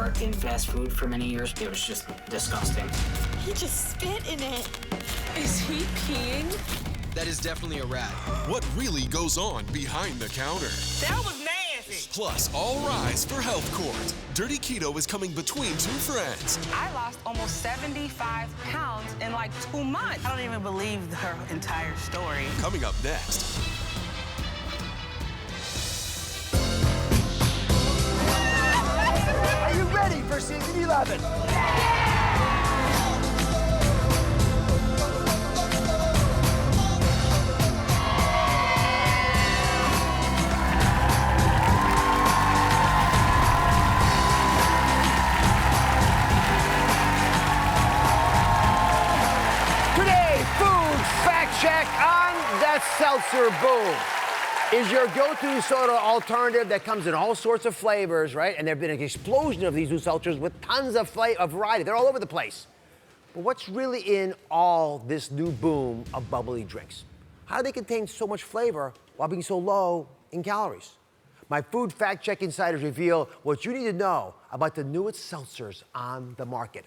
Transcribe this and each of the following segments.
worked in fast food for many years. It was just disgusting. He just spit in it. Is he peeing? That is definitely a rat. What really goes on behind the counter? That was nasty. Plus, all rise for health court. Dirty Keto is coming between two friends. I lost almost 75 pounds in like 2 months. I don't even believe her entire story. Coming up next. Are you ready for season 11? Today, food fact check on the Seltzer Boom. Is your go-to soda alternative that comes in all sorts of flavors, right? And there have been an explosion of these new seltzers with tons of variety. They're all over the place. But what's really in all this new boom of bubbly drinks? How do they contain so much flavor while being so low in calories? My food fact check insiders reveal what you need to know about the newest seltzers on the market.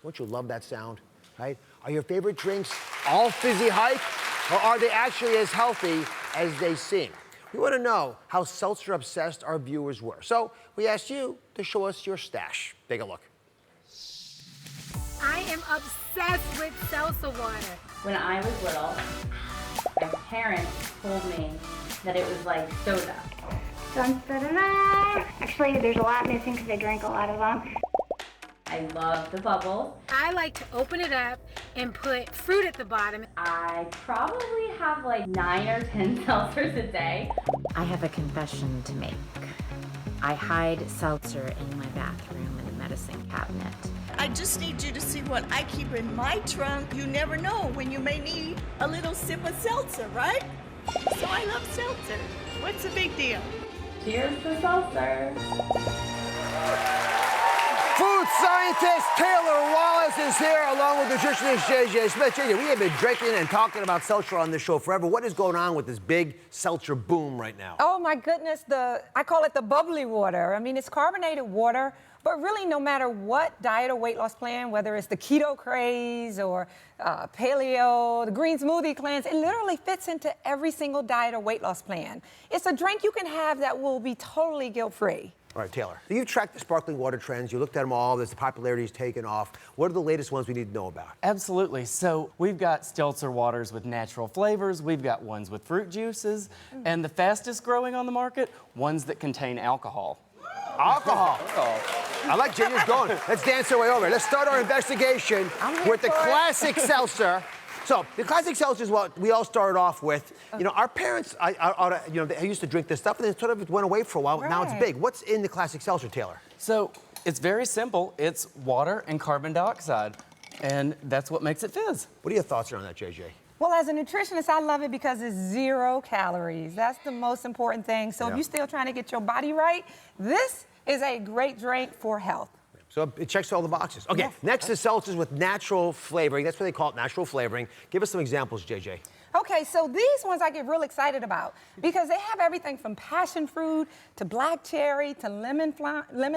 Don't you love that sound, right? Are your favorite drinks all fizzy hype? Or are they actually as healthy as they seem? We want to know how seltzer-obsessed our viewers were. So we asked you to show us your stash. Take a look. I am obsessed with seltzer water. When I was little, my parents told me that it was like soda. Dun, dun, dun, dun. Actually, there's a lot missing because I drank a lot of them. I love the bubbles. I like to open it up and put fruit at the bottom. I probably have like 9 or 10 seltzers a day. I have a confession to make. I hide seltzer in my bathroom in the medicine cabinet. I just need you to see what I keep in my trunk. You never know when you may need a little sip of seltzer, right? So I love seltzer. What's the big deal? Cheers to seltzer. Food scientist Taylor Wallace is here, along with nutritionist JJ Smith. JJ, we have been drinking and talking about seltzer on this show forever. What is going on with this big seltzer boom right now? Oh my goodness, I call it the bubbly water. I mean, it's carbonated water, but really no matter what diet or weight loss plan, whether it's the keto craze or paleo, the green smoothie cleanse, it literally fits into every single diet or weight loss plan. It's a drink you can have that will be totally guilt-free. All right, Taylor, you've tracked the sparkling water trends. You looked at them all. There's the popularity's taken off. What are the latest ones we need to know about? Absolutely. So we've got seltzer waters with natural flavors. We've got ones with fruit juices. And the fastest growing on the market, ones that contain alcohol. Alcohol. I like JJ's going. Let's dance our way over. Let's start our investigation with the classic seltzer. So the classic seltzer is what we all started off with. You know, our parents, they used to drink this stuff, and then sort of went away for a while. Right. Now it's big. What's in the classic seltzer, Taylor? So it's very simple. It's water and carbon dioxide, and that's what makes it fizz. What are your thoughts around that, JJ? Well, as a nutritionist, I love it because it's 0 calories. That's the most important thing. So if you're still trying to get your body right, this is a great drink for health. So it checks all the boxes. Okay, next is seltzers with natural flavoring. That's what they call it, natural flavoring. Give us some examples, JJ. Okay, so these ones I get real excited about because they have everything from passion fruit to black cherry to lemon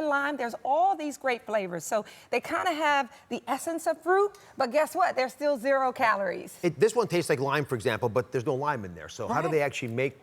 lime. There's all these great flavors. So they kind of have the essence of fruit, but guess what? They're still 0 calories. This one tastes like lime, for example, but there's no lime in there. So how do they actually make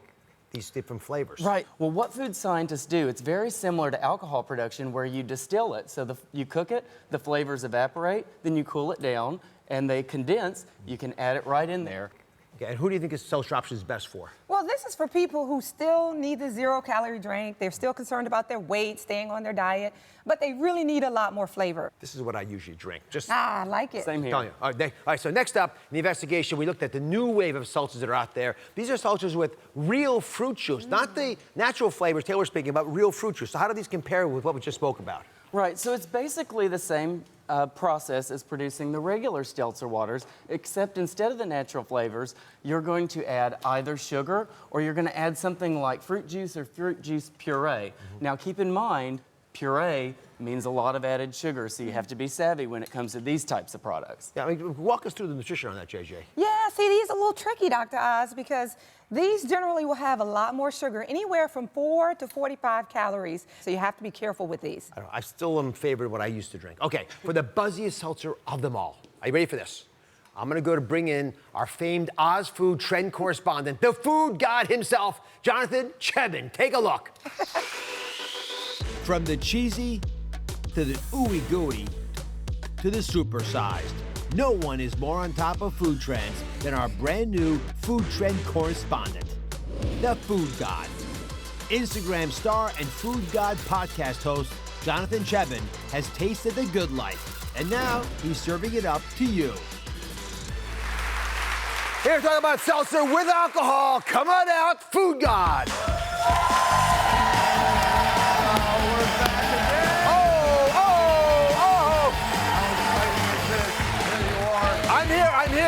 these different flavors? Right. Well, what food scientists do, it's very similar to alcohol production where you distill it. So you cook it, the flavors evaporate, then you cool it down, and they condense. You can add it right in there. Okay, and who do you think this seltzer option is best for? Well, this is for people who still need the 0 calorie drink. They're still concerned about their weight, staying on their diet, but they really need a lot more flavor. This is what I usually drink. I like it. Same here. All right, so next up in the investigation, we looked at the new wave of seltzers that are out there. These are seltzers with real fruit juice, not the natural flavors Taylor's speaking about, real fruit juice. So how do these compare with what we just spoke about? Right, so it's basically the same process as producing the regular seltzer waters, except instead of the natural flavors, you're going to add either sugar or you're going to add something like fruit juice or fruit juice puree. Now, keep in mind, puree means a lot of added sugar, so you have to be savvy when it comes to these types of products. Yeah, I mean, walk us through the nutrition on that, JJ. Yeah, see, these are a little tricky, Dr. Oz, because these generally will have a lot more sugar, anywhere from 4 to 45 calories. So you have to be careful with these. I still am favored what I used to drink. Okay, for the buzziest seltzer of them all. Are you ready for this? I'm gonna go to bring in our famed Oz Food trend correspondent, the food god himself, Jonathan Chebin. Take a look. From the cheesy to the ooey gooey to the supersized, no one is more on top of food trends than our brand new food trend correspondent, the food god. Instagram star and food god podcast host Jonathan Chebin has tasted the good life, and now he's serving it up to you. Here to talk about seltzer with alcohol. Come on out, food god.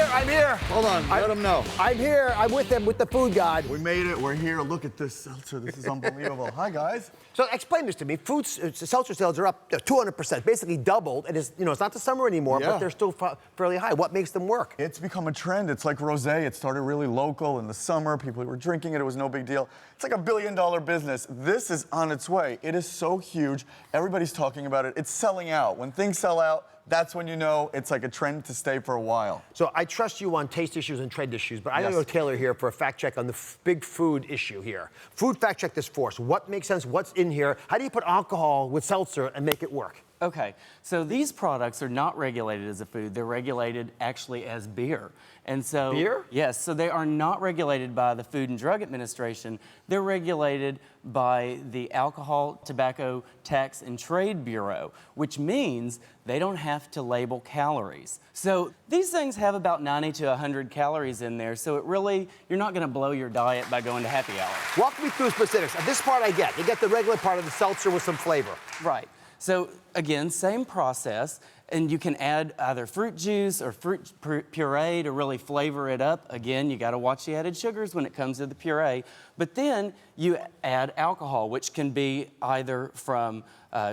I'm here. Hold on, let them know. I'm here. I'm with them, with the food god. We made it. We're here. Look at this seltzer. This is unbelievable. Hi, guys. So explain this to me. Seltzer sales are up 200%, basically doubled. And it's, it's not the summer anymore, but they're still fairly high. What makes them work? It's become a trend. It's like rosé. It started really local in the summer. People were drinking it. It was no big deal. It's like $1 billion business. This is on its way. It is so huge. Everybody's talking about it. It's selling out. When things sell out, that's when you know it's like a trend to stay for a while. So I trust you on taste issues and trend issues, but I gotta go Taylor here for a fact check on the big food issue here. Food fact check this for us. What makes sense? What's in here? How do you put alcohol with seltzer and make it work? Okay, so these products are not regulated as a food. They're regulated actually as beer. And so, beer? Yes, so they are not regulated by the Food and Drug Administration. They're regulated by the Alcohol, Tobacco, Tax, and Trade Bureau, which means they don't have to label calories. So these things have about 90 to 100 calories in there, so it really, you're not gonna blow your diet by going to happy hour. Walk me through specifics. This part I get. You get the regular part of the seltzer with some flavor. Right. So again, same process, and you can add either fruit juice or fruit puree to really flavor it up. Again, you gotta watch the added sugars when it comes to the puree. But then you add alcohol, which can be either from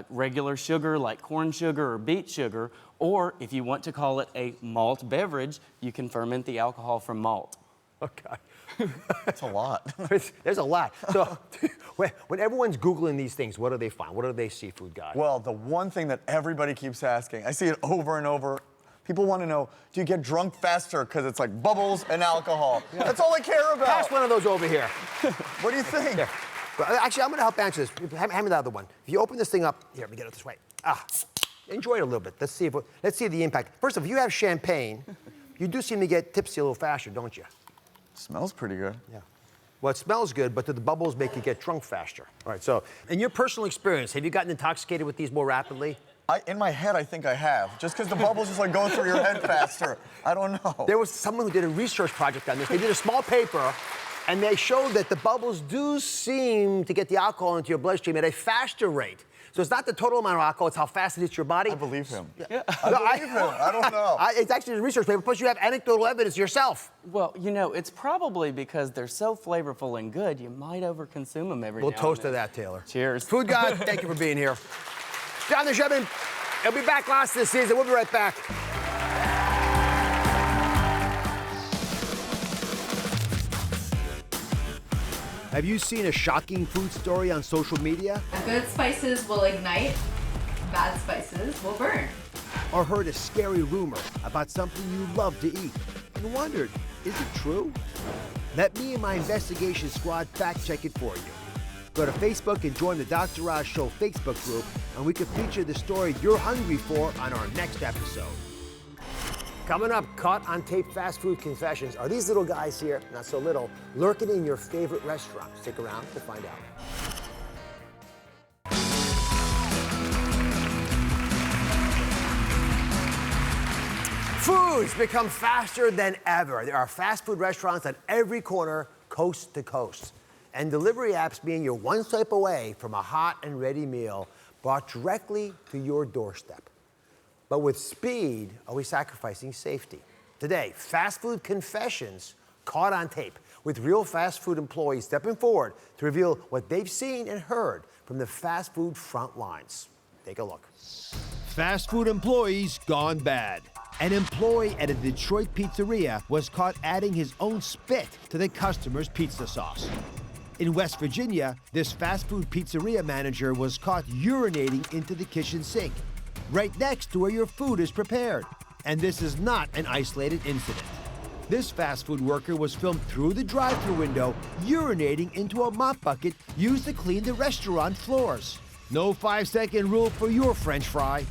regular sugar like corn sugar or beet sugar, or if you want to call it a malt beverage, you can ferment the alcohol from malt. Okay. That's a lot. There's a lot. So when everyone's Googling these things, what do they find? What do they see, food guy? Well, the one thing that everybody keeps asking, I see it over and over, people want to know, do you get drunk faster because it's like bubbles and alcohol? Yeah. That's all I care about. Pass one of those over here. What do you think? Here. Well, actually, I'm going to help answer this. Hand me the other one. If you open this thing up, here, let me get it this way. Enjoy it a little bit. Let's see the impact. First of all, if you have champagne, you do seem to get tipsy a little faster, don't you? Smells pretty good. Yeah. Well, it smells good, but do the bubbles make you get drunk faster? All right, so in your personal experience, have you gotten intoxicated with these more rapidly? In my head, I think I have. Just because the bubbles just like go through your head faster. I don't know. There was someone who did a research project on this. They did a small paper, and they showed that the bubbles do seem to get the alcohol into your bloodstream at a faster rate. So it's not the total amount of alcohol, it's how fast it hits your body. I believe him. Yeah. I believe him. I don't know. It's actually a research paper, plus you have anecdotal evidence yourself. Well, it's probably because they're so flavorful and good, you might overconsume them every now and then. We'll toast to that, Taylor. Cheers. Food God, thank you for being here. Jonathan Chebin, he'll be back last this season. We'll be right back. Have you seen a shocking food story on social media? Good spices will ignite, bad spices will burn. Or heard a scary rumor about something you love to eat and wondered, is it true? Let me and my investigation squad fact check it for you. Go to Facebook and join the Dr. Oz Show Facebook group, and we can feature the story you're hungry for on our next episode. Coming up, caught on tape fast food confessions are these little guys here, not so little, lurking in your favorite restaurant. Stick around to find out. Food's become faster than ever. There are fast food restaurants on every corner, coast to coast. And delivery apps mean you're one swipe away from a hot and ready meal brought directly to your doorstep. But with speed, are we sacrificing safety? Today, fast food confessions caught on tape. with real fast food employees stepping forward to reveal what they've seen and heard from the fast food front lines. Take a look. Fast food employees gone bad. An employee at a Detroit pizzeria was caught adding his own spit to the customer's pizza sauce. In West Virginia, this fast food pizzeria manager was caught urinating into the kitchen sink, right next to where your food is prepared. And this is not an isolated incident. This fast food worker was filmed through the drive-thru window urinating into a mop bucket used to clean the restaurant floors. No 5-second rule for your French fry.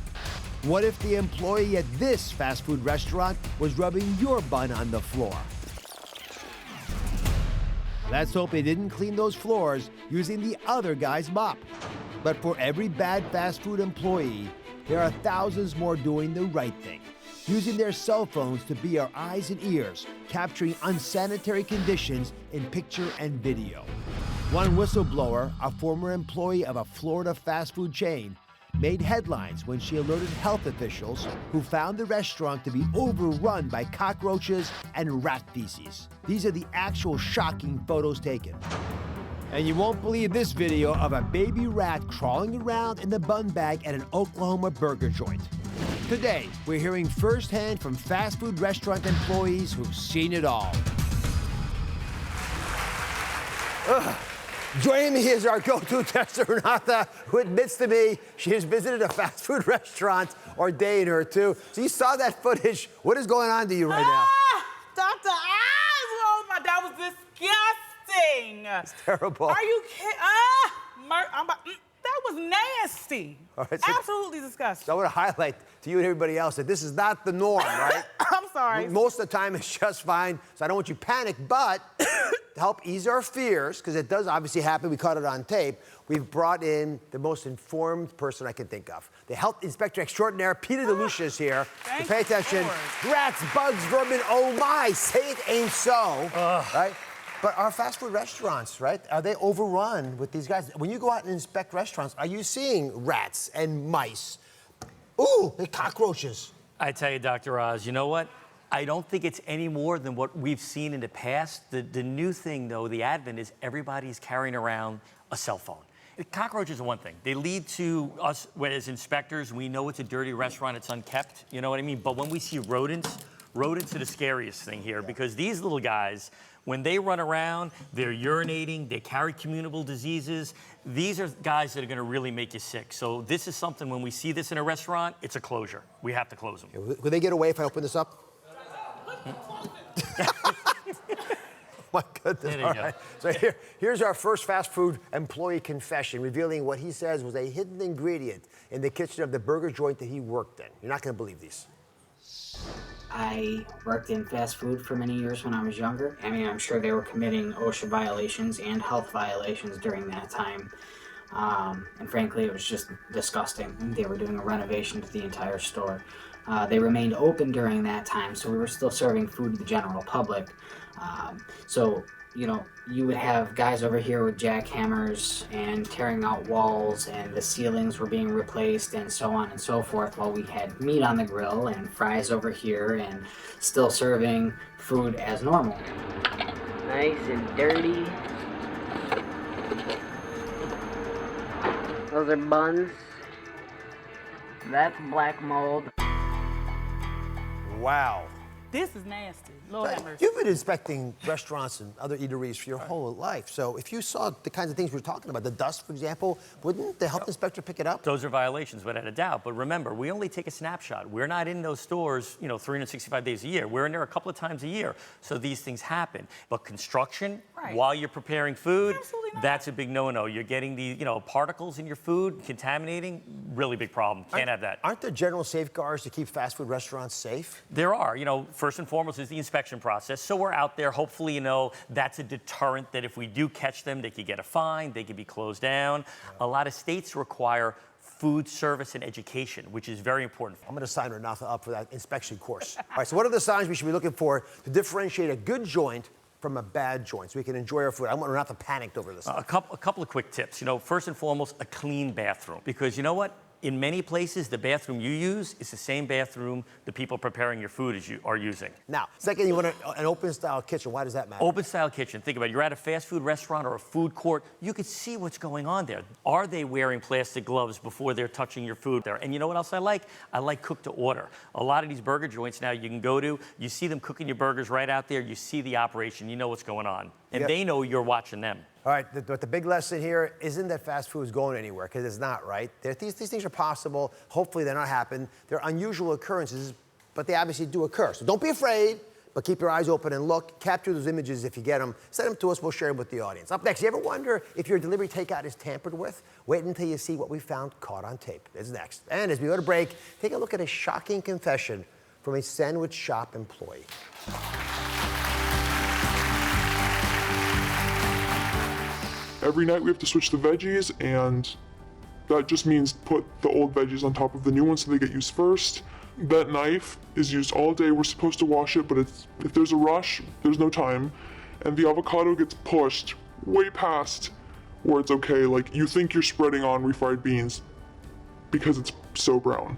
What if the employee at this fast food restaurant was rubbing your bun on the floor? Let's hope they didn't clean those floors using the other guy's mop. But for every bad fast food employee, there are thousands more doing the right thing, using their cell phones to be our eyes and ears, capturing unsanitary conditions in picture and video. One whistleblower, a former employee of a Florida fast food chain, made headlines when she alerted health officials who found the restaurant to be overrun by cockroaches and rat feces. These are the actual shocking photos taken. And you won't believe this video of a baby rat crawling around in the bun bag at an Oklahoma burger joint. Today, we're hearing firsthand from fast food restaurant employees who've seen it all. Joining me is our go-to tester, Renata, who admits to me she has visited a fast food restaurant or day in or two. So you saw that footage. What is going on to you right now? Dr. Eyes, that was disgusting. It's terrible. Are you kidding? That was nasty. All right, so absolutely disgusting. So I want to highlight to you and everybody else that this is not the norm, right? I'm sorry. Most of the time it's just fine, so I don't want you to panic, but to help ease our fears, because it does obviously happen, we caught it on tape, we've brought in the most informed person I can think of. The health inspector extraordinaire, Peter DeLucia, is here. So pay attention. Rats, bugs, vermin, oh my, say it ain't so, right? But our fast food restaurants, right, are they overrun with these guys? When you go out and inspect restaurants, are you seeing rats and mice? Ooh, the cockroaches. I tell you, Dr. Oz, you know what? I don't think it's any more than what we've seen in the past. The new thing, though, the advent is everybody's carrying around a cell phone. The cockroaches are one thing. They lead to us, as inspectors, we know it's a dirty restaurant, it's unkept, you know what I mean? But when we see rodents are the scariest thing here because these little guys, when they run around, they're urinating, they carry communicable diseases. These are guys that are gonna really make you sick. So this is something, when we see this in a restaurant, it's a closure. We have to close them. Will they get away if I open this up? My goodness. All right. So here's our first fast food employee confession, revealing what he says was a hidden ingredient in the kitchen of the burger joint that he worked in. You're not gonna believe these. I worked in fast food for many years when I was younger. I mean, I'm sure they were committing OSHA violations and health violations during that time. And frankly, it was just disgusting. They were doing a renovation to the entire store. They remained open during that time, so we were still serving food to the general public. So, you know, you would have guys over here with jackhammers and tearing out walls, and the ceilings were being replaced and so on and so forth, while we had meat on the grill and fries over here and still serving food as normal. Nice and dirty. Those are buns. That's black mold. Wow. This is nasty. Lord have mercy. You've been inspecting restaurants and other eateries for your whole life. So if you saw the kinds of things we were talking about, the dust, for example, wouldn't the health inspector pick it up? Those are violations, without a doubt. But remember, we only take a snapshot. We're not in those stores, 365 days a year. We're in there a couple of times a year. So these things happen. But construction, while you're preparing food, that's a big no-no. You're getting the, particles in your food, contaminating, really big problem. Can't have that. Aren't there general safeguards to keep fast food restaurants safe? There are. First and foremost is the inspection process. So we're out there. Hopefully, that's a deterrent that if we do catch them, they could get a fine, they could be closed down. A lot of states require food service and education, which is very important. I'm going to sign Renata up for that inspection course. All right, so what are the signs we should be looking for to differentiate a good joint from a bad joint so we can enjoy our food? I want Renata panicked over this. A couple of quick tips. First and foremost, a clean bathroom. Because you know what? In many places, the bathroom you use is the same bathroom the people preparing your food are using. Now, second, you want an open-style kitchen. Why does that matter? Open-style kitchen. Think about it. You're at a fast food restaurant or a food court. You could see what's going on there. Are they wearing plastic gloves before they're touching your food there? And you know what else I like? I like cook to order. A lot of these burger joints now you can go to, you see them cooking your burgers right out there. You see the operation. You know what's going on. And they know you're watching them. All right, the big lesson here isn't that fast food is going anywhere, because it's not, right? These things are possible. Hopefully they're not happening. They're unusual occurrences, but they obviously do occur. So don't be afraid, but keep your eyes open and look. Capture those images if you get them. Send them to us. We'll share them with the audience. Up next, you ever wonder if your delivery takeout is tampered with? Wait until you see what we found caught on tape. This is next. And as we go to break, take a look at a shocking confession from a sandwich shop employee. Every night we have to switch the veggies, and that just means put the old veggies on top of the new ones so they get used first. That knife is used all day. We're supposed to wash it, but if there's a rush, there's no time. And the avocado gets pushed way past where it's okay. Like, you think you're spreading on refried beans because it's so brown.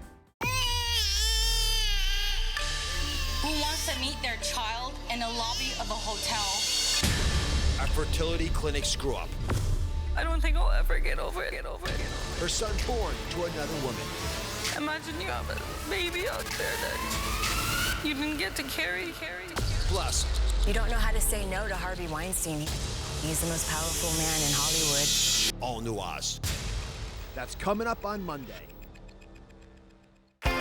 Who wants to meet their child in the lobby of a hotel? A fertility clinic screw-up. I don't think I'll ever get over it. Her son born to another woman. Imagine you have a baby out there that you didn't get to carry. Plus, you don't know how to say no to Harvey Weinstein. He's the most powerful man in Hollywood. all new Oz. That's coming up on Monday. All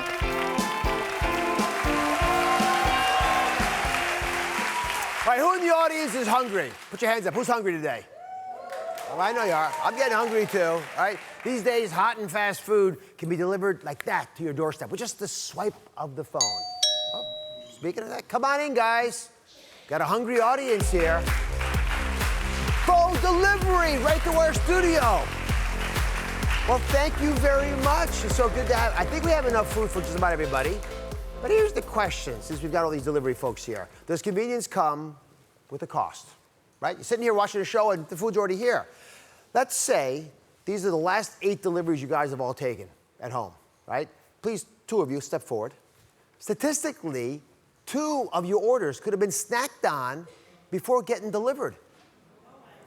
right, who in the audience is hungry? Put your hands up. Who's hungry today? Oh, I know you are. I'm getting hungry too, all right? These days, hot and fast food can be delivered like that to your doorstep with just the swipe of the phone. Oh, speaking of that, come on in, guys. Got a hungry audience here. Phone delivery right to our studio. Well, thank you very much. It's so good to have. I think we have enough food for just about everybody. But here's the question, since we've got all these delivery folks here. Does convenience come with a cost, right? You're sitting here watching the show and the food's already here. Let's say these are the last 8 deliveries you guys have all taken at home, right? Please, 2 of you, step forward. Statistically, 2 of your orders could have been snacked on before getting delivered.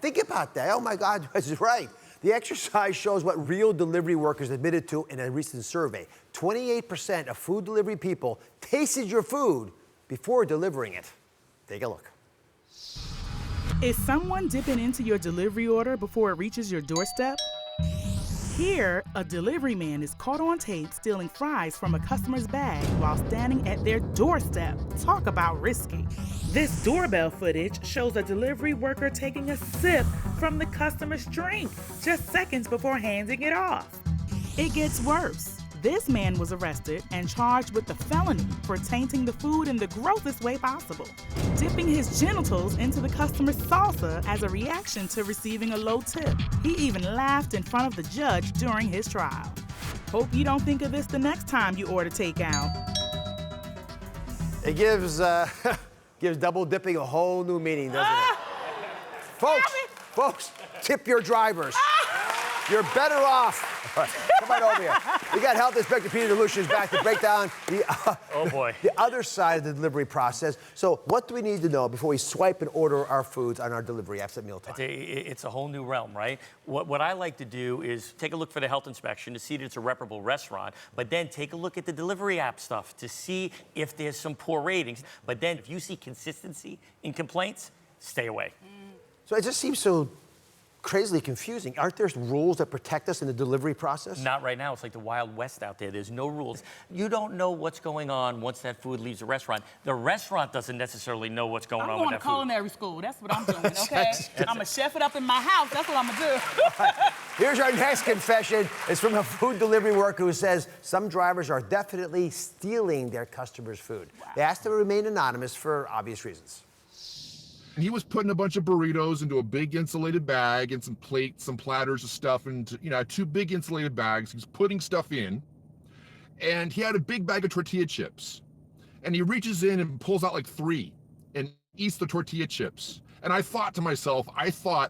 Think about that. Oh my God, that's right. The exercise shows what real delivery workers admitted to in a recent survey. 28% of food delivery people tasted your food before delivering it. Take a look. Is someone dipping into your delivery order before it reaches your doorstep? Here, a delivery man is caught on tape stealing fries from a customer's bag while standing at their doorstep. Talk about risky. This doorbell footage shows a delivery worker taking a sip from the customer's drink just seconds before handing it off. It gets worse. This man was arrested and charged with a felony for tainting the food in the grossest way possible, dipping his genitals into the customer's salsa as a reaction to receiving a low tip. He even laughed in front of the judge during his trial. Hope you don't think of this the next time you order takeout. It gives double dipping a whole new meaning, doesn't it? Folks, tip your drivers. You're better off. Right, come on over here. We got Health Inspector Peter DeLucia back to break down the other side of the delivery process. So what do we need to know before we swipe and order our foods on our delivery apps at mealtime? It's a whole new realm, right? What I like to do is take a look for the health inspection to see that it's a reputable restaurant, but then take a look at the delivery app stuff to see if there's some poor ratings. But then if you see consistency in complaints, stay away. So it just seems so crazily confusing. Aren't there rules that protect us in the delivery process? Not right now. It's like the Wild West out there. There's no rules. You don't know what's going on once that food leaves the restaurant. The restaurant doesn't necessarily know what's going on with that food. I'm going to culinary school. That's what I'm doing, okay? I'm going to chef it up in my house. That's what I'm going to do. Here's our next confession. It's from a food delivery worker who says some drivers are definitely stealing their customers' food. Wow. They asked to remain anonymous for obvious reasons. And he was putting a bunch of burritos into a big insulated bag and some plates, some platters of stuff into, 2 big insulated bags. He's putting stuff in. And he had a big bag of tortilla chips. And he reaches in and pulls out like 3 and eats the tortilla chips. And I thought to myself,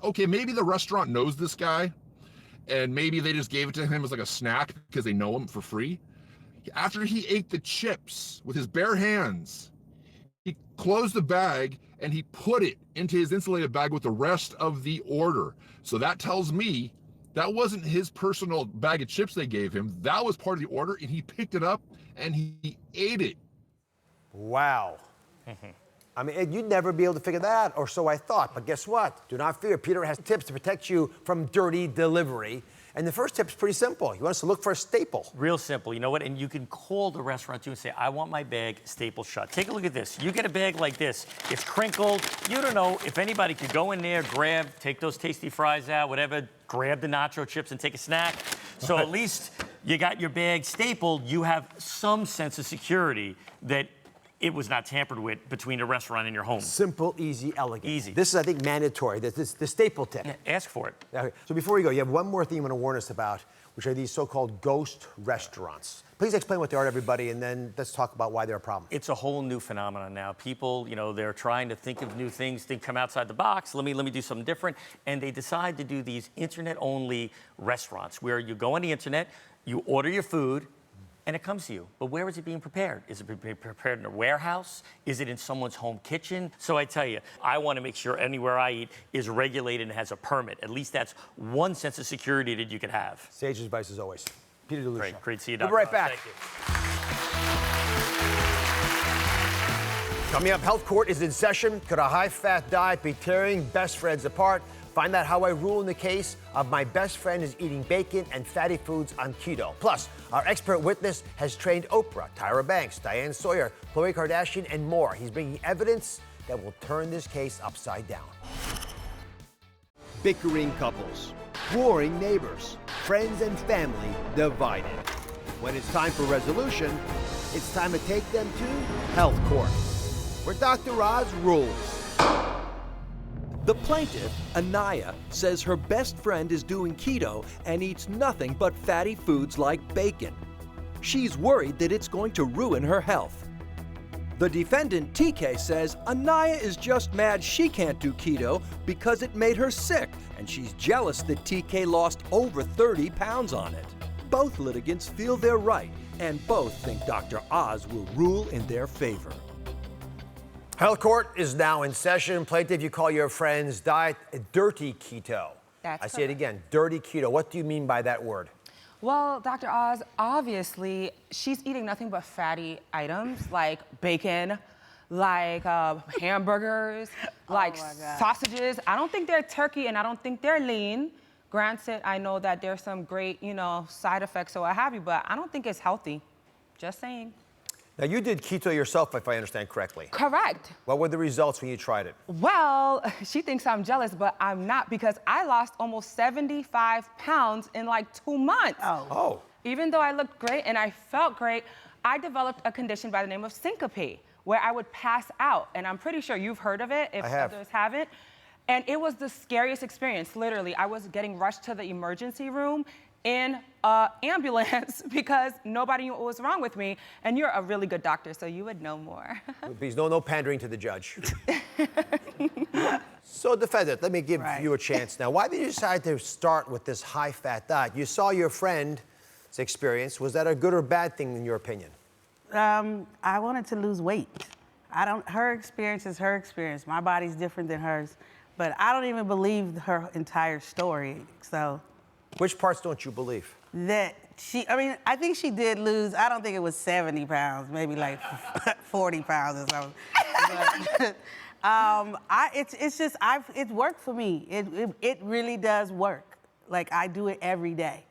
okay, maybe the restaurant knows this guy. and maybe they just gave it to him as like a snack because they know him for free. After he ate the chips with his bare hands, he closed the bag and he put it into his insulated bag with the rest of the order. So that tells me that wasn't his personal bag of chips they gave him. That was part of the order, and he picked it up and he ate it. Wow. I mean, you'd never be able to figure that out, or so I thought. But guess what? Do not fear. Peter has tips to protect you from dirty delivery. And the first tip is pretty simple. You want us to look for a staple. Real simple. You know what? And you can call the restaurant too and say, I want my bag staple shut. Take a look at this. You get a bag like this. It's crinkled. You don't know if anybody could go in there, take those tasty fries out, whatever, grab the nacho chips and take a snack. So at least you got your bag stapled. You have some sense of security that it was not tampered with between a restaurant and your home. Simple, easy, elegant. Easy. This is, I think, mandatory. This is the staple tip. Yeah, ask for it. Okay. So before we go, you have one more thing you want to warn us about, which are these so-called ghost restaurants. Please explain what they are to everybody, and then let's talk about why they're a problem. It's a whole new phenomenon now. People, they're trying to think of new things, to come outside the box. Let me do something different. And they decide to do these internet-only restaurants where you go on the internet, you order your food, and it comes to you. But where is it being prepared? Is it being prepared in a warehouse? Is it in someone's home kitchen? So I tell you, I want to make sure anywhere I eat is regulated and has a permit. At least that's one sense of security that you could have. Sage advice as always. Peter DeLucia. Great to see you, We'll Dr. be right back. Thank you. Coming up, Health Court is in session. Could a high-fat diet be tearing best friends apart? Find out how I rule in the case of my best friend is eating bacon and fatty foods on keto. Plus, our expert witness has trained Oprah, Tyra Banks, Diane Sawyer, Khloe Kardashian, and more. He's bringing evidence that will turn this case upside down. Bickering couples, warring neighbors, friends and family divided. When it's time for resolution, it's time to take them to Health Court, where Dr. Oz rules. The plaintiff, Anaya, says her best friend is doing keto and eats nothing but fatty foods like bacon. She's worried that it's going to ruin her health. The defendant, TK, says Anaya is just mad she can't do keto because it made her sick, and she's jealous that TK lost over 30 pounds on it. Both litigants feel they're right, and both think Dr. Oz will rule in their favor. Health Court is now in session. Plaintiff, you call your friend's diet a dirty keto. That's I say it again, dirty keto. What do you mean by that word? Well, Dr. Oz, obviously, she's eating nothing but fatty items like bacon, like hamburgers, like sausages. I don't think they're turkey and I don't think they're lean. Granted, I know that there's some great, side effects or what have you, but I don't think it's healthy. Just saying. Now, you did keto yourself, if I understand correctly. Correct. What were the results when you tried it? Well, she thinks I'm jealous, but I'm not because I lost almost 75 pounds in like 2 months. Oh. Even though I looked great and I felt great, I developed a condition by the name of syncope, where I would pass out. And I'm pretty sure you've heard of it if others haven't. And it was the scariest experience, literally. I was getting rushed to the emergency room in an ambulance because nobody knew what was wrong with me. And you're a really good doctor, so you would know more. Please, no pandering to the judge. So, defendant, let me give you a chance now. Why did you decide to start with this high-fat diet? You saw your friend's experience. Was that a good or bad thing in your opinion? I wanted to lose weight. Her experience is her experience. My body's different than hers. But I don't even believe her entire story, so. Which parts don't you believe? That I think she did lose, I don't think it was 70 pounds, maybe like 40 pounds or something. But, it's worked for me. It really does work. Like, I do it every day.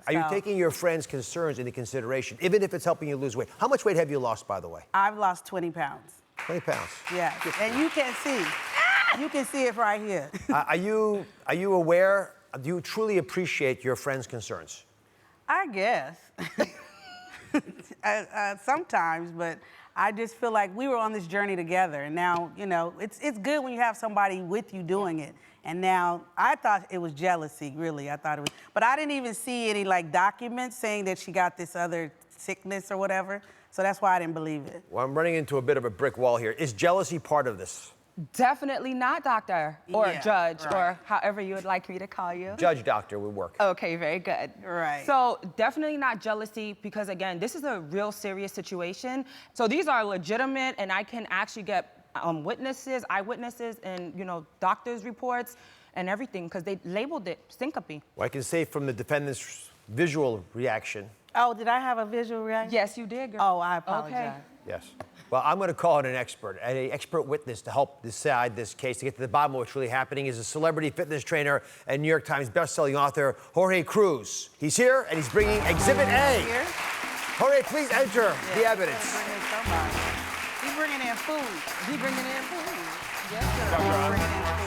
Are you taking your friend's concerns into consideration, even if it's helping you lose weight? How much weight have you lost, by the way? I've lost 20 pounds. 20 pounds. Yeah, and you can see. You can see it right here. Are you aware? Do you truly appreciate your friend's concerns? I guess. Sometimes, but I just feel like we were on this journey together, and now, it's good when you have somebody with you doing it. And now, I thought it was jealousy, really. I thought it was, but I didn't even see any documents saying that she got this other sickness or whatever. So that's why I didn't believe it. Well, I'm running into a bit of a brick wall here. Is jealousy part of this? Definitely not, doctor, or Yeah, judge, right. or however you would like me to call you. Judge, doctor would work. Okay, very good. Right. So definitely not jealousy, because again, this is a real serious situation. So these are legitimate, and I can actually get witnesses, eyewitnesses, and doctors' reports and everything, because they labeled it syncope. Well, I can say from the defendant's visual reaction. Oh, did I have a visual reaction? Yes, you did, girl. Oh, I apologize. Yes. Well, I'm going to call in an expert witness to help decide this case, to get to the bottom of what's really happening. Is a celebrity fitness trainer and New York Times best-selling author, Jorge Cruz. He's here, and he's bringing Exhibit A. Here? Jorge, please enter the evidence. He's bringing in food. He bringing in food.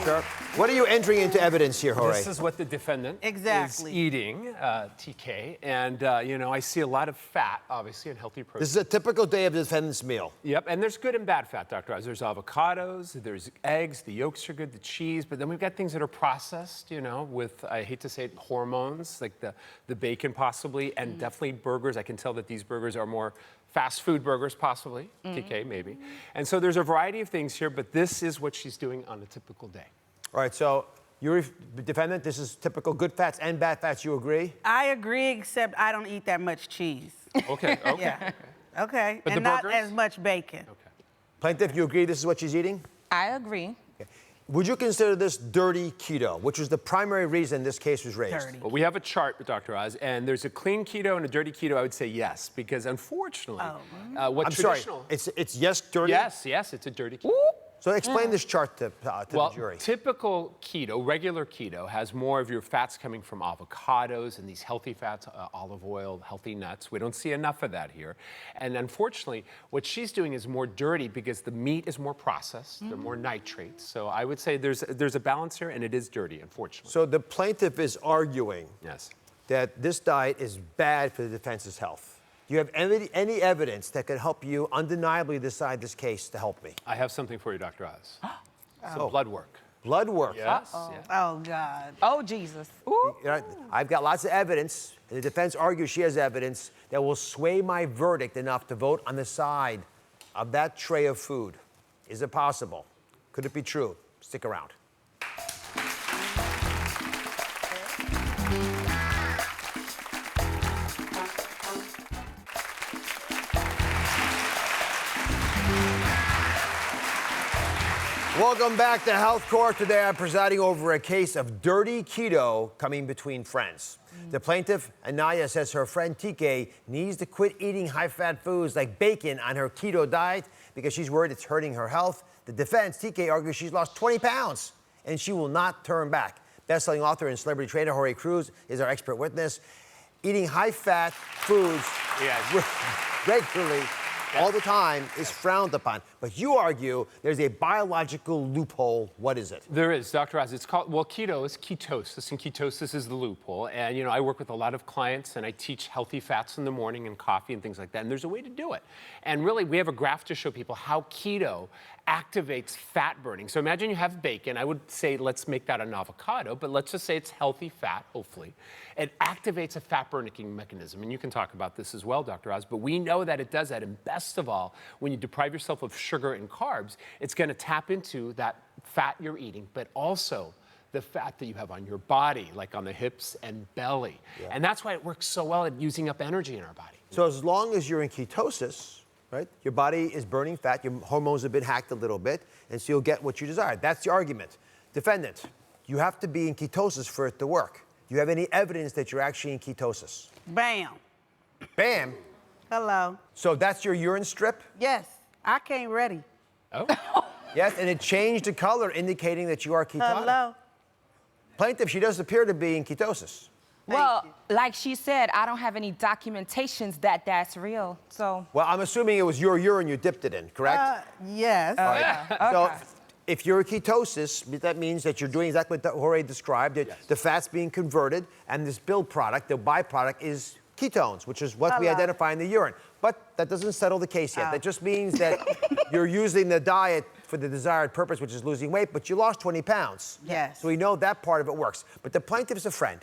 Sir, what are you entering into evidence here, Jorge? This is what the defendant Exactly. is eating, TK. And, I see a lot of fat, obviously, and healthy protein. This is a typical day of the defendant's meal. Yep, and there's good and bad fat, Dr. Oz. There's avocados, there's eggs, the yolks are good, the cheese, but then we've got things that are processed, with, I hate to say it, hormones, like the bacon possibly, and definitely burgers. I can tell that these burgers are more fast food burgers, possibly, TK, maybe. And so there's a variety of things here, but this is what she's doing on a typical day. All right, so you're the defendant. This is typical good fats and bad fats. You agree? I agree, except I don't eat that much cheese. Okay, okay. Yeah. Okay, But and the not burgers? as much bacon. Plaintiff, you agree this is what she's eating? I agree. Would you consider this dirty keto, which was the primary reason this case was raised? Dirty. Well, we have a chart, Dr. Oz, and there's a clean keto and a dirty keto. I would say yes, because unfortunately, what I'm traditional... sorry, it's yes, dirty? Yes, it's a dirty keto. So explain this chart to the jury. Typical keto, regular keto, has more of your fats coming from avocados and these healthy fats, olive oil, healthy nuts. We don't see enough of that here. And unfortunately, what she's doing is more dirty because the meat is more processed, there are more nitrates. So I would say there's a balance here, and it is dirty, unfortunately. So the plaintiff is arguing that this diet is bad for the defense's health. Do you have any evidence that could help you undeniably decide this case to help me? I have something for you, Dr. Oz. Some blood work. Blood work? Yes. Oh, God. Oh, Jesus. I've got lots of evidence, and the defense argues she has evidence that will sway my verdict enough to vote on the side of that tray of food. Is it possible? Could it be true? Stick around. Welcome back to Health Court. Today I'm presiding over a case of dirty keto coming between friends. The plaintiff, Anaya, says her friend TK needs to quit eating high-fat foods like bacon on her keto diet because she's worried it's hurting her health. The defense, TK, argues she's lost 20 pounds and she will not turn back. Best-selling author and celebrity trainer Jorge Cruz is our expert witness. Eating high-fat foods regularly all the time is frowned upon. But you argue there's a biological loophole. What is it? There is, Dr. Oz. It's called, keto is ketosis, and ketosis is the loophole. And, I work with a lot of clients, and I teach healthy fats in the morning and coffee and things like that. And there's a way to do it. And really, we have a graph to show people how keto activates fat burning. So imagine you have bacon. I would say let's make that an avocado, but let's just say it's healthy fat, hopefully. It activates a fat burning mechanism. And you can talk about this as well, Dr. Oz, but we know that it does that. And best of all, when you deprive yourself of sugar and carbs, it's going to tap into that fat you're eating, but also the fat that you have on your body, like on the hips and belly. And that's why it works so well at using up energy in our body. So as long as you're in ketosis, right, your body is burning fat, your hormones have been hacked a little bit, and so you'll get what you desire. That's the argument. Defendant, you have to be in ketosis for it to work. Do you have any evidence that you're actually in ketosis? Bam. Bam? Hello. So that's your urine strip? Yes, I came ready. Oh. Yes, and it changed the color, indicating that you are ketonic. Hello. Plaintiff, she does appear to be in ketosis. Well, like she said, I don't have any documentations that that's real, so. Well, I'm assuming it was your urine you dipped it in, correct? Yes. All right. So if you're in ketosis, that means that you're doing exactly what Jorge described. The fat's being converted, and this build product, the byproduct, is ketones, which is what we identify in the urine. But that doesn't settle the case yet. That just means that you're using the diet for the desired purpose, which is losing weight, but you lost 20 pounds. Yes. So we know that part of it works. But the plaintiff is a friend.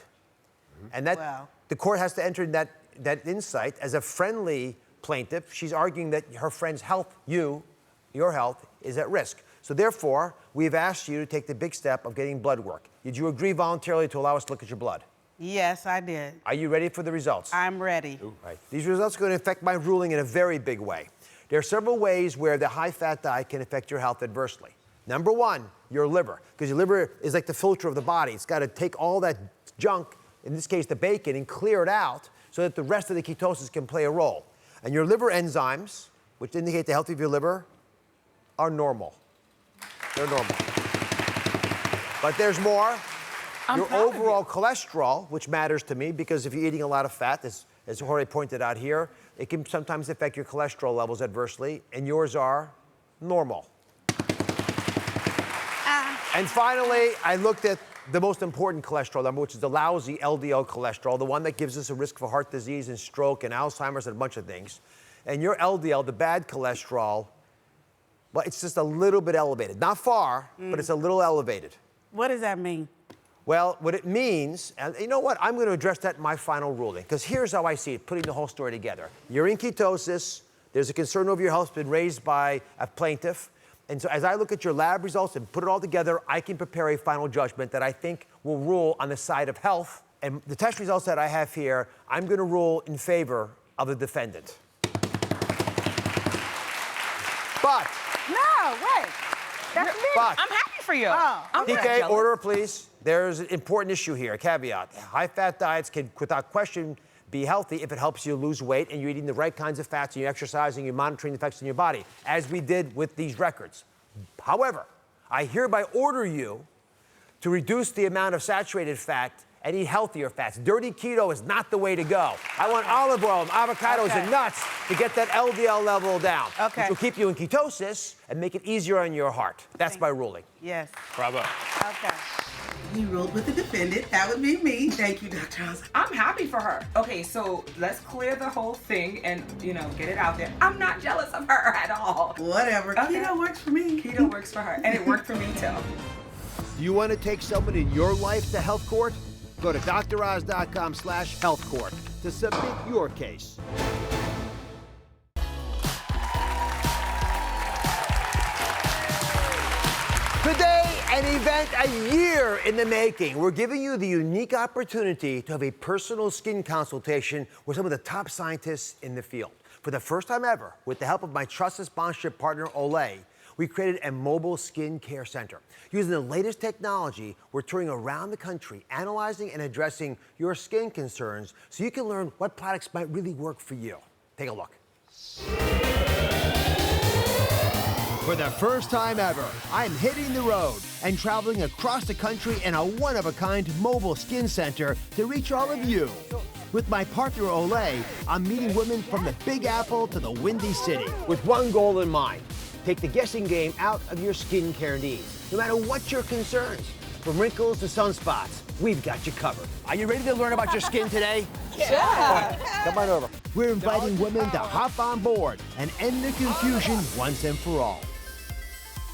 And that the court has to enter that insight as a friendly plaintiff. She's arguing that her friend's health, your health, is at risk. So therefore, we've asked you to take the big step of getting blood work. Did you agree voluntarily to allow us to look at your blood? Yes, I did. Are you ready for the results? I'm ready. Right. These results are going to affect my ruling in a very big way. There are several ways where the high-fat diet can affect your health adversely. Number one, your liver, because your liver is like the filter of the body. It's got to take all that junk, in this case the bacon, and clear it out so that the rest of the ketosis can play a role. And your liver enzymes, which indicate the health of your liver, are normal. They're normal. But there's more. Your overall cholesterol, which matters to me, because if you're eating a lot of fat, as Jorge pointed out here, it can sometimes affect your cholesterol levels adversely, and yours are normal. And finally, I looked at the most important cholesterol number, which is the lousy LDL cholesterol, the one that gives us a risk for heart disease and stroke and Alzheimer's and a bunch of things. And your LDL, the bad cholesterol, well, it's just a little bit elevated. Not far, but it's a little elevated. What does that mean? Well, what it means, and you know what? I'm going to address that in my final ruling, because here's how I see it, putting the whole story together. You're in ketosis. There's a concern over your health been raised by a plaintiff. And so as I look at your lab results and put it all together, I can prepare a final judgment that I think will rule on the side of health. And the test results that I have here, I'm going to rule in favor of the defendant. But... No, wait. That's me. But, I'm happy for you. Oh, I'm not DK, jealous. order, please. There's an important issue here, a caveat. High-fat diets can, without question, be healthy if it helps you lose weight and you're eating the right kinds of fats and you're exercising, you're monitoring the effects in your body, as we did with these records. However, I hereby order you to reduce the amount of saturated fat and eat healthier fats. Dirty keto is not the way to go. I want olive oil and avocados and nuts to get that LDL level down. Okay. Which will keep you in ketosis and make it easier on your heart. That's my ruling. Yes. Bravo. Okay. He ruled with the defendant. That would be me. Thank you, Dr. House. I'm happy for her. Okay, so let's clear the whole thing and, get it out there. I'm not jealous of her at all. Whatever. Okay. Keto works for me. Keto works for her, and it worked for me too. Do you want to take someone in your life to health court? Go to droz.com/health court to submit your case. Today, an event a year in the making. We're giving you the unique opportunity to have a personal skin consultation with some of the top scientists in the field. For the first time ever, with the help of my trusted sponsorship partner, Olay, we created a mobile skin care center. Using the latest technology, we're touring around the country, analyzing and addressing your skin concerns so you can learn what products might really work for you. Take a look. For the first time ever, I'm hitting the road and traveling across the country in a one-of-a-kind mobile skin center to reach all of you. With my partner Olay, I'm meeting women from the Big Apple to the Windy City. With one goal in mind, take the guessing game out of your skincare needs. No matter what your concerns, from wrinkles to sunspots, we've got you covered. Are you ready to learn about your skin today? Yeah. Come on over. We're inviting women to hop on board and end the confusion once and for all.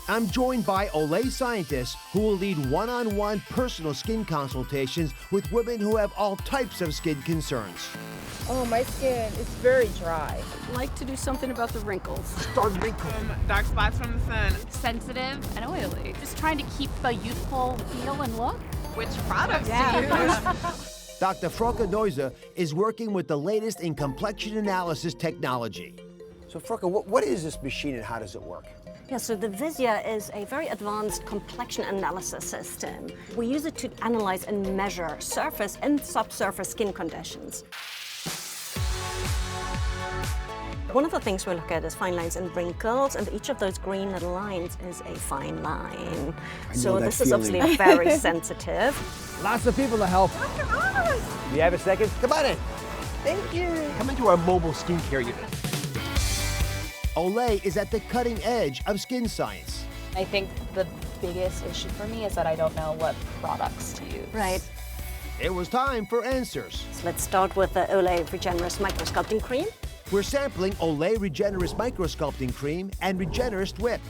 I'm joined by Olay scientists who will lead one-on-one personal skin consultations with women who have all types of skin concerns. Oh, my skin is very dry. I'd like to do something about the wrinkles. Start wrinkles. Dark spots from the sun. Sensitive and oily. Just trying to keep a youthful feel and look. Which products do you use? Dr. Frauke Neuser is working with the latest in complexion analysis technology. So Frauke, what is this machine and how does it work? Yeah, so the Visia is a very advanced complexion analysis system. We use it to analyze and measure surface and subsurface skin conditions. One of the things we look at is fine lines and wrinkles, and each of those green little lines is a fine line. So this is obviously very sensitive. Lots of people to help. Come on. You have a second? Come on in. Thank you. Come into our mobile skincare unit. Olay is at the cutting edge of skin science. I think the biggest issue for me is that I don't know what products to use. Right. It was time for answers. So let's start with the Olay Regenerist Microsculpting Cream. We're sampling Olay Regenerist Microsculpting Cream and Regenerist Whip.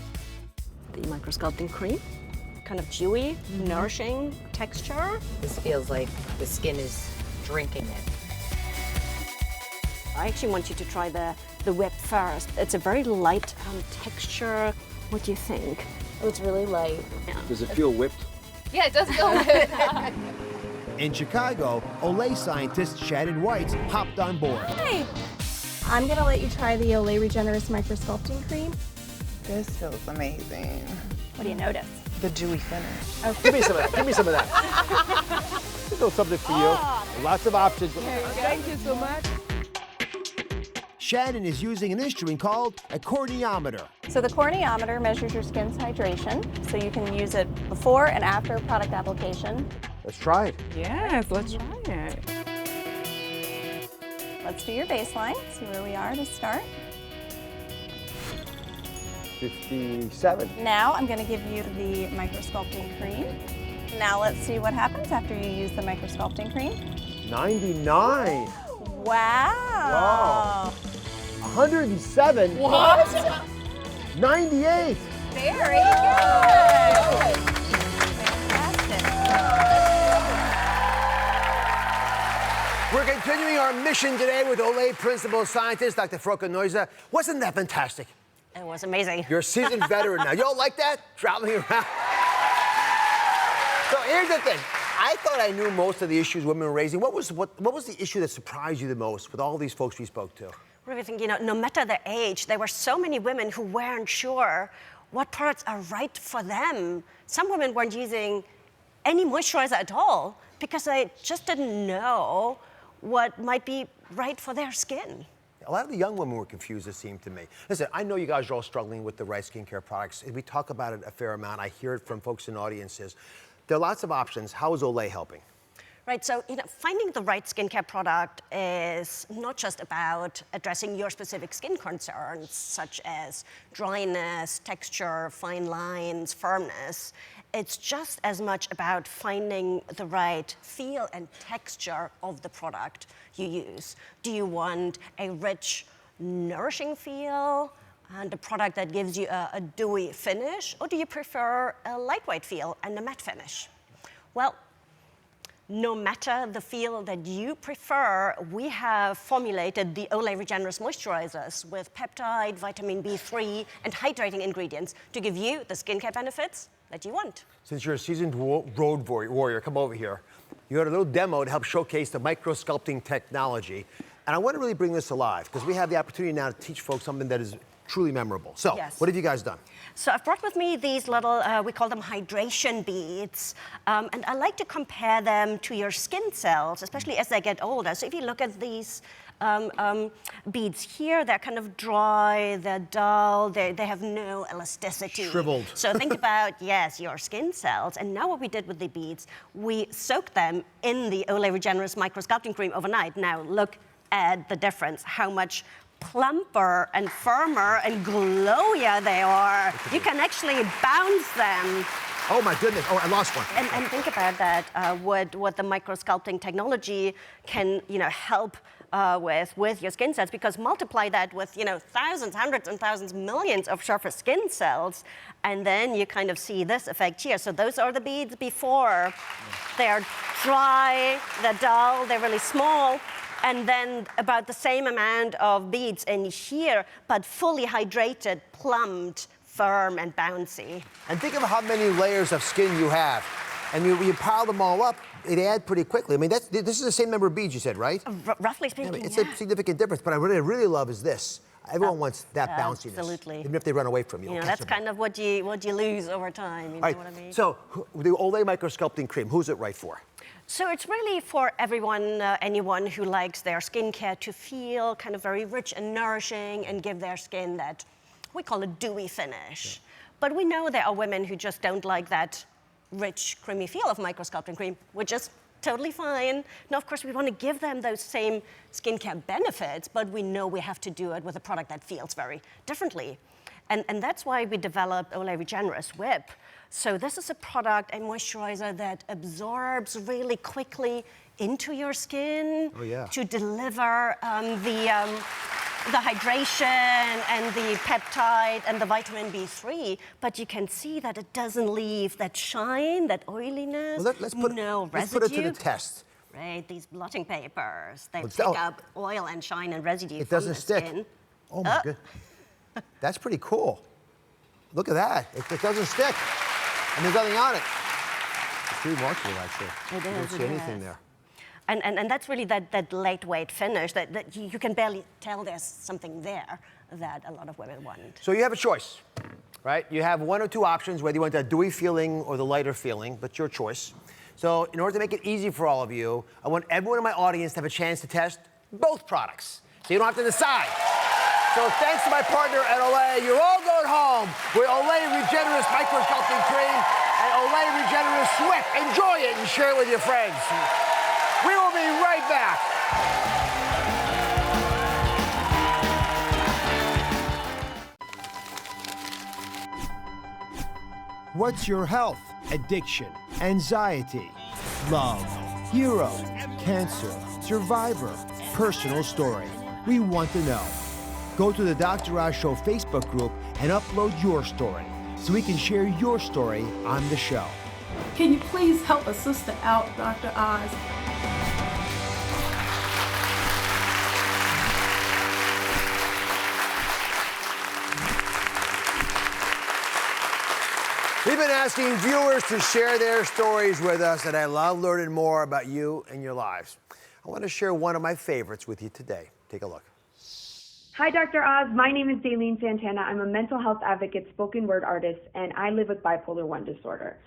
The Microsculpting Cream, kind of dewy, nourishing texture. This feels like the skin is drinking it. I actually want you to try the whip first. It's a very light texture. What do you think? Oh, it's really light. Does it feel whipped? Yeah, it does feel good. In Chicago, Olay scientist Shannon White hopped on board. Hey, I'm gonna let you try the Olay Regenerous Microsculpting Cream. This feels amazing. What do you notice? The dewy finish. Oh. Give me some of that. Give me some of that. A little something for you. Lots of options. Thank you so much. Shannon is using an instrument called a corneometer. So the corneometer measures your skin's hydration, so you can use it before and after product application. Let's try it. Yes, let's try it. Let's do your baseline, see where we are to start. 57. Now I'm gonna give you the microsculpting cream. Now let's see what happens after you use the microsculpting cream. 99. Wow. 107. What? 98. Very good. We're continuing our mission today with Olay principal scientist, Dr. Froka Noiza. Wasn't that fantastic? It was amazing. You're a seasoned veteran now. You all like that? Traveling around? So here's the thing. I thought I knew most of the issues women were raising. What was the issue that surprised you the most with all these folks we spoke to? Really think, no matter their age, there were so many women who weren't sure what products are right for them. Some women weren't using any moisturizer at all because they just didn't know what might be right for their skin. A lot of the young women were confused, it seemed to me. Listen, I know you guys are all struggling with the right skincare products. We talk about it a fair amount. I hear it from folks in audiences. There are lots of options. How is Olay helping? Right, so finding the right skincare product is not just about addressing your specific skin concerns, such as dryness, texture, fine lines, firmness. It's just as much about finding the right feel and texture of the product you use. Do you want a rich, nourishing feel and a product that gives you a dewy finish, or do you prefer a lightweight feel and a matte finish? Well, no matter the feel that you prefer, we have formulated the Olay Regenerous Moisturizers with peptide, vitamin B3, and hydrating ingredients to give you the skincare benefits that you want. Since you're a seasoned road warrior, come over here. You had a little demo to help showcase the microsculpting technology. And I want to really bring this alive because we have the opportunity now to teach folks something that is truly memorable. So, Yes. What have you guys done? So I've brought with me these little, we call them hydration beads. And I like to compare them to your skin cells, especially as they get older. So if you look at these beads here, they're kind of dry, they're dull, they have no elasticity. Shriveled. So think about, yes, your skin cells. And now what we did with the beads, we soaked them in the Olay Regenerous Microsculpting Cream overnight. Now look at the difference, how much plumper and firmer and glowier they are. You can actually bounce them. Oh my goodness, oh, I lost one. And think about that, what the microsculpting technology can, help with your skin cells, because multiply that with, thousands, hundreds and thousands, millions of surface skin cells, and then you kind of see this effect here. So those are the beads before. They're dry, they're dull, they're really small, and then about the same amount of beads in here, but fully hydrated, plumped, firm, and bouncy. And think of how many layers of skin you have. And you pile them all up, it adds pretty quickly. I mean, this is the same number of beads you said, right? Roughly speaking, It's a significant difference, but what I really love is this. Everyone wants that bounciness. Absolutely. Even if they run away from you. That's kind of what you lose over time, you know what I mean? So, the Olay Microsculpting Cream, who's it right for? So it's really for everyone, anyone who likes their skincare to feel kind of very rich and nourishing and give their skin that, we call it dewy finish. Yeah. But we know there are women who just don't like that rich, creamy feel of microsculpting cream, which is totally fine. Now, of course, we want to give them those same skincare benefits, but we know we have to do it with a product that feels very differently. And that's why we developed Olay Regenerous Whip. So this is a product, a moisturizer that absorbs really quickly into your skin to deliver the hydration and the peptide and the vitamin B3, but you can see that it doesn't leave that shine, that oiliness, Let's no residue. Let's put it to the test. Right, these blotting papers, they Let's- pick oh. up oil and shine and residue It from doesn't the stick. skin. Oh my goodness. That's pretty cool. Look at that. It doesn't stick. And there's nothing on it. It's pretty remarkable, actually. It You don't is, see it anything is. there. And that's really that lightweight finish that you can barely tell there's something there that a lot of women want. So you have a choice, right? You have one or two options, whether you want that dewy feeling or the lighter feeling, but your choice. So in order to make it easy for all of you, I want everyone in my audience to have a chance to test both products, so you don't have to decide. So thanks to my partner at Olay, you're all going home with Olay Regenerous Micro-Sculpting Cream and Olay Regenerous Swift. Enjoy it and share it with your friends. We will be right back. What's your health, addiction, anxiety, love, hero, cancer, survivor, personal story? We want to know. Go to the Dr. Oz Show Facebook group and upload your story so we can share your story on the show. Can you please help a sister out, Dr. Oz? We've been asking viewers to share their stories with us, and I love learning more about you and your lives. I want to share one of my favorites with you today. Take a look. Hi, Dr. Oz. My name is Daylene Santana. I'm a mental health advocate, spoken word artist, and I live with bipolar 1 disorder.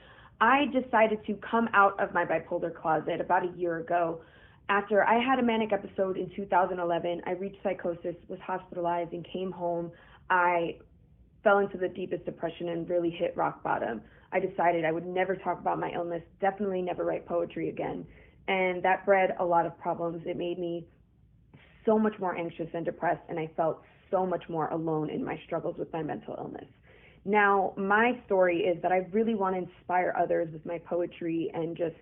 I decided to come out of my bipolar closet about a year ago. After I had a manic episode in 2011, I reached psychosis, was hospitalized, and came home. I fell into the deepest depression and really hit rock bottom. I decided I would never talk about my illness, definitely never write poetry again. And that bred a lot of problems. It made me so much more anxious and depressed, and I felt so much more alone in my struggles with my mental illness. Now, my story is that I really want to inspire others with my poetry and just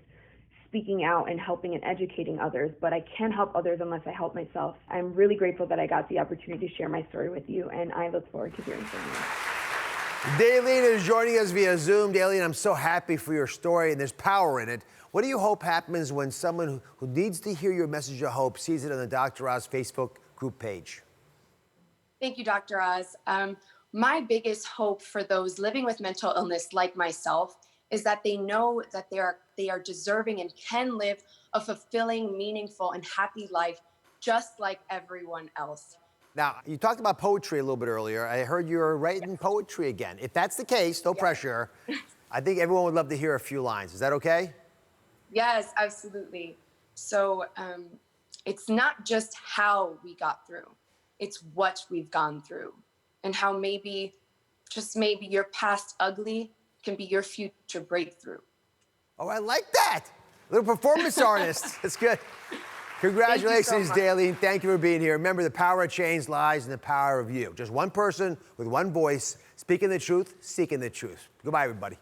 speaking out and helping and educating others, but I can't help others unless I help myself. I'm really grateful that I got the opportunity to share my story with you, and I look forward to hearing from you. Daylene is joining us via Zoom. Daylene, I'm so happy for your story, and there's power in it. What do you hope happens when someone who needs to hear your message of hope sees it on the Dr. Oz Facebook group page? Thank you, Dr. Oz. My biggest hope for those living with mental illness like myself is that they know that they are deserving and can live a fulfilling, meaningful, and happy life just like everyone else. Now, you talked about poetry a little bit earlier. I heard you're writing poetry again. If that's the case, no pressure, I think everyone would love to hear a few lines. Is that okay? Yes, absolutely. So it's not just how we got through, it's what we've gone through, and how maybe, just maybe, your past ugly can be your future breakthrough. Oh, I like that. Little performance artist. That's good. Congratulations, Daylene. Thank you for being here. Remember, the power of change lies in the power of you. Just one person with one voice, speaking the truth, seeking the truth. Goodbye, everybody.